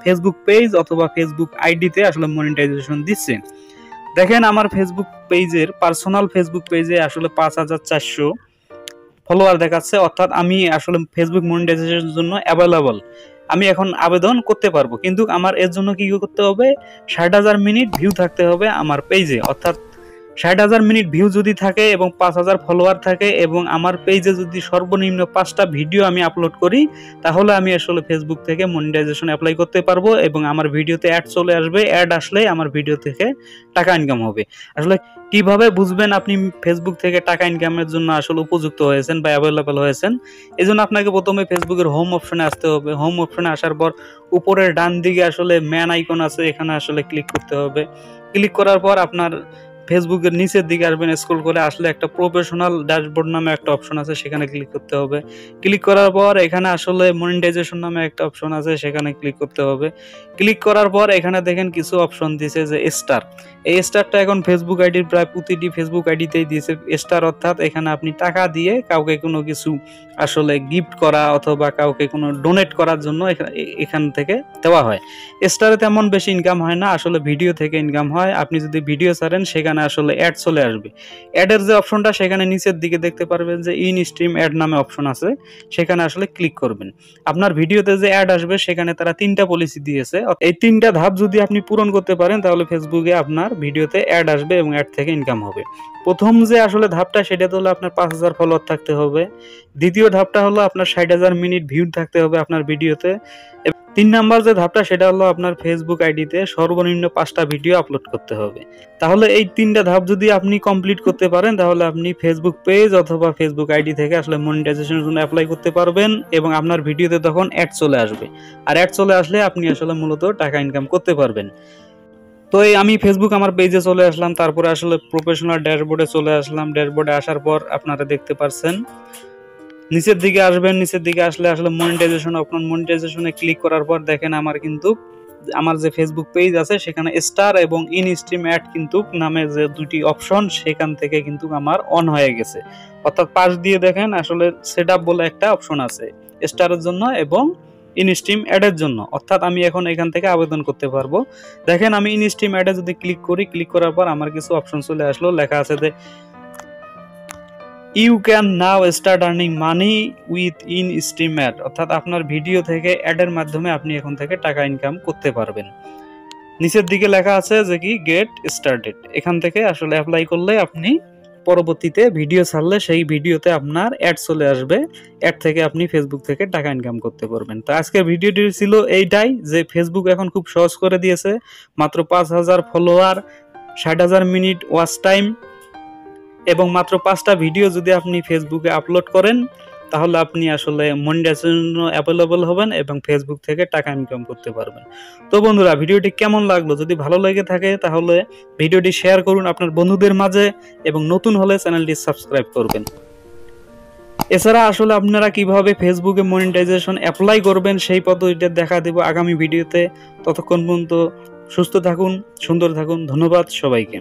Facebook page অথবা Facebook আইডিতে আসলে মনিটাইজেশন দিচ্ছে। দেখেন আমার ফেসবুক পেজের পার্সোনাল ফেসবুক পেজে আসলে 5400 ফলোয়ার দেখাচ্ছে, অর্থাৎ আমি আসলে ফেসবুক মনিটাইজেশনের জন্য অ্যাভেলেবল, আমি এখন আবেদন করতে পারবো। কিন্তু আমার এর জন্য কি করতে হবে, 60,000 মিনিট ভিউ থাকতে হবে আমার পেজে, অর্থাৎ 60,000 মিনিট ভিউ যদি থাকে এবং 5,000 ফলোয়ার থাকে এবং আমার পেজে যদি সর্বনিম্ন 5টা ভিডিও আমি আপলোড করি, তাহলে আমি আসলে ফেসবুক থেকে মনিটাইজেশন অ্যাপ্লাই করতে পারবো এবং আমার ভিডিওতে অ্যাড চলে আসবে। অ্যাড আসলে আমার ভিডিও থেকে টাকা ইনকাম হবে। আসলে কিভাবে বুঝবেন আপনি ফেসবুক থেকে টাকা ইনকামের জন্য আসলে উপযুক্ত হয়েছেন বা অ্যাভেলেবল হয়েছেন? এই জন্য আপনাকে প্রথমে ফেসবুকের হোম অপশনে আসতে হবে। হোম অপশনে আসার পর উপরের ডান দিকে আসলে ম্যান আইকন আছে, এখানে আসলে ক্লিক করতে হবে। ক্লিক করার পর আপনার ফেসবুকের নিচের দিকে আসবেন, স্ক্রল করে আসলে একটা প্রফেশনাল ড্যাশবোর্ড নামে একটা অপশন আছে, সেখানে ক্লিক করতে হবে। ক্লিক করার পর এখানে আসলে মনিটাইজেশন নামে একটা অপশন আছে, সেখানে ক্লিক করতে হবে। ক্লিক করার পর এখানে দেখেন কিছু অপশন দিয়েছে যে স্টার, এই স্টারটা এখন ফেসবুক আইডির প্রায় প্রতিটি ফেসবুক আইডিতেই দিয়েছে স্টার, অর্থাৎ এখানে আপনি টাকা দিয়ে কাউকে কোনো কিছু আসলে গিফট করা অথবা কাউকে কোনো ডোনেট করার জন্য এখান থেকে দেওয়া হয়। স্টারে তেমন বেশি ইনকাম হয় না, আসলে ভিডিও থেকে ইনকাম হয়। আপনি যদি ভিডিও ছাড়েন সেখানে আসলে অ্যাড চলে আসবে। অ্যাডের যে অপশনটা সেখানে নিচের দিকে দেখতে পারবেন যে ইন স্ট্রিম অ্যাড নামে অপশন আছে, সেখানে আসলে ক্লিক করবেন। আপনার ভিডিওতে যে অ্যাড আসবে সেখানে তারা 3টা পলিসি দিয়েছে, এই 3টা ধাপ যদি আপনি পূরণ করতে পারেন তাহলে ফেসবুকে আপনার ভিডিওতে অ্যাড আসবে এবং অ্যাড থেকে ইনকাম হবে। প্রথম যে আসলে ধাপটা সেটা হলো আপনার 5,000 ফলোয়ার থাকতে হবে। দ্বিতীয় ধাপটা হলো আপনার 60,000 মিনিট ভিউ থাকতে হবে আপনার ভিডিওতে। 3 নাম্বার যে ধাপটা সেটা হলো আপনার ফেসবুক আইডিতে সর্বনিম্ন 5টা ভিডিও আপলোড করতে হবে। তাহলে এই 3টা ধাপ যদি আপনি কমপ্লিট করতে পারেন তাহলে আপনি ফেসবুক পেজ অথবা ফেসবুক আইডি থেকে আসলে মনিটাইজেশনের জন্য অ্যাপ্লাই করতে পারবেন এবং আপনার ভিডিওতে তখন অ্যাড চলে আসবে। আর অ্যাড চলে আসলে আপনি আসলে মূলত টাকা ইনকাম করতে পারবেন। তো এই আমি ফেসবুক আমার পেজে চলে আসলাম, তারপরে আসলে প্রফেশনাল ড্যাশবোর্ডে চলে আসলাম। ড্যাশবোর্ডে আসার পর আপনারা দেখতে পাচ্ছেন নিচের দিকে আসবেন, নিচের দিকে আসলে আসলে মনিটাইজেশন অপশন, মনিটাইজেশনে ক্লিক করার পর দেখেন আমার কিন্তু আমার যে ফেসবুক পেজ আছে সেখানে স্টার এবং ইন স্ট্রিম অ্যাড কিন্তু নামে যে দুটি অপশন সেখান থেকে কিন্তু আমার অন হয়ে গেছে। অর্থাৎ পাশ দিয়ে দেখেন আসলে সেটআপ বলে একটা অপশন আছে স্টারের জন্য এবং ইন স্ট্রিম অ্যাডের জন্য, অর্থাৎ আমি এখন এখান থেকে আবেদন করতে পারবো। দেখেন আমি ইন স্ট্রিম অ্যাডে যদি ক্লিক করি, ক্লিক করার পর আমার কিছু অপশন চলে আসলো, লেখা আছে যে you can now start earning money with in stream ad, অর্থাৎ আপনার ভিডিও থেকে অ্যাডের মাধ্যমে আপনি এখন থেকে টাকা ইনকাম করতে পারবেন। নিচের দিকে লেখা আছে যে কি গেট স্টার্টেড, এখান থেকে আসলে অ্যাপ্লাই করলে আপনি পরবর্তীতে ভিডিও ছাড়লে সেই ভিডিওতে আপনার অ্যাড চলে আসবে, অ্যাড থেকে আপনি ফেসবুক থেকে টাকা ইনকাম করতে পারবেন। তো আজকের ভিডিওটি ছিল এইটাই যে ফেসবুক এখন খুব সহজ করে দিয়েছে, মাত্র 5,000 ফলোয়ার, 60,000 মিনিট ওয়াচ টাইম এবং মাত্র 5টা ভিডিও যদি আপনি ফেসবুকে আপলোড করেন তাহলে আপনি আসলে মনিটাইজেশনের জন্য অ্যাভেলেবল হবেন এবং ফেসবুক থেকে টাকা ইনকাম করতে পারবেন। তো বন্ধুরা ভিডিওটি কেমন লাগলো, যদি ভালো লেগে থাকে তাহলে ভিডিওটি শেয়ার করুন আপনার বন্ধুদের মাঝে এবং নতুন হলে চ্যানেলটি সাবস্ক্রাইব করবেন। এছাড়া আসলে আপনারা কিভাবে ফেসবুকে মনিটাইজেশন অ্যাপ্লাই করবেন সেই পদ্ধতিটা দেখা দেব আগামী ভিডিওতে। ততক্ষণ পর্যন্ত সুস্থ থাকুন, সুন্দর থাকুন। ধন্যবাদ সবাইকে।